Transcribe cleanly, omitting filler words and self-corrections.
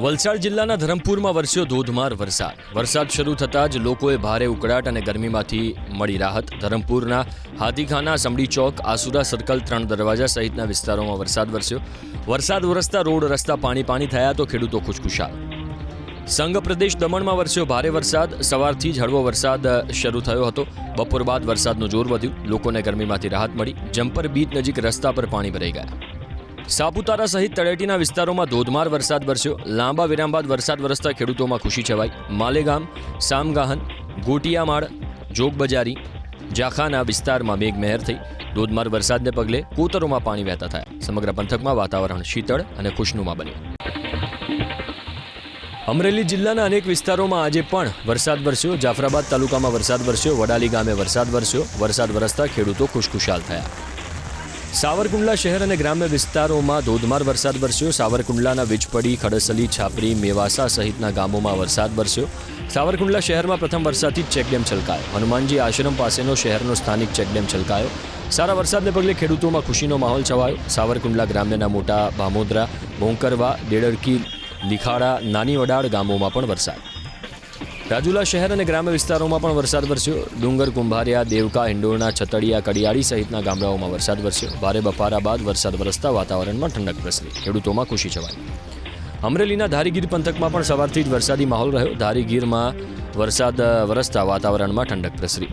વલસાડ જિલ્લાના ધરમપુરમાં વરસ્યો ધોધમાર વરસાદ શરૂ થતાં જ લોકોએ ભારે ઉકળાટ અને ગરમીમાંથી મળી રાહત। ધરમપુરના હાથીખાના, સમડી ચોક, આસુરા સર્કલ, 3 દરવાજા સહિતના વિસ્તારોમાં વરસાદ વરસ્યો। વરસાદ વરસતા રોડ રસ્તા પાણી થયા તો ખેડૂતો ખુશખુશાલ। સંઘ પ્રદેશ દમણમાં વરસ્યો ભારે વરસાદ। સવારથી જ હળવો વરસાદ શરૂ થયો હતો। બપોર બાદ વરસાદનું જોર વધ્યું, લોકોને ગરમીમાંથી રાહત મળી। જમ્પર બીચ નજીક રસ્તા પર પાણી ભરાઈ ગયા। સાપુતારા સહિત તળેટીના વિસ્તારોમાં ધોધમાર વરસાદ વરસ્યો। લાંબા વિરામ બાદ વરસાદ વરસતા ખેડૂતોમાં ખુશી છવાઈ। માલેગામ, સામગાહન, ગોટિયામાળ, જોગબજારી, જાખાના વિસ્તારમાં મેઘમહેર થઈ। ધોધમાર વરસાદને પગલે કોતરોમાં પાણી વહેતા થયા। સમગ્ર પંથકમાં વાતાવરણ શીતળ અને ખુશનુમા બન્યું। અમરેલી જિલ્લાના અનેક વિસ્તારોમાં આજે પણ વરસાદ વરસ્યો। જાફરાબાદ તાલુકામાં વરસાદ વરસ્યો। વડાલી ગામે વરસાદ વરસ્યો। વરસાદ વરસતા ખેડૂતો ખુશખુશાલ થયા। સાવરકુંડલા શહેર અને ગ્રામ્ય વિસ્તારોમાં ધોધમાર વરસાદ વરસ્યો। સાવરકુંડલાના વીજપડી, ખડસલી, છાપરી, મેવાસા સહિતના ગામોમાં વરસાદ વરસ્યો। સાવરકુંડલા શહેરમાં પ્રથમ વરસાદથી જ ચેકડેમ છલકાયો। હનુમાનજી આશ્રમ પાસેનો શહેરનો સ્થાનિક ચેકડેમ છલકાયો। સારા વરસાદને પગલે ખેડૂતોમાં ખુશીનો માહોલ છવાયો। સાવરકુંડલા ગ્રામ્યના મોટા ભામોદરા, ભોંકરવા, ડેડરકી, લીખાડા, નાની વડાળ ગામોમાં પણ વરસાદ। રાજુલા શહેર અને ગ્રામ્ય વિસ્તારોમાં પણ વરસાદ વરસ્યો। ડુંગર, કુંભારિયા, દેવકા, હિંડોળના, છતડિયા, કડિયાળી સહિતના ગામડાઓમાં વરસાદ વરસ્યો। ભારે બફારા બાદ વરસાદ વરસતા વાતાવરણમાં ઠંડક પ્રસરી, ખેડૂતોમાં ખુશી છવાઈ। અમરેલીના ધારીગીર પંથકમાં પણ સવારથી જ વરસાદી માહોલ રહ્યો। ધારીગીરમાં વરસાદ વરસતા વાતાવરણમાં ઠંડક પ્રસરી।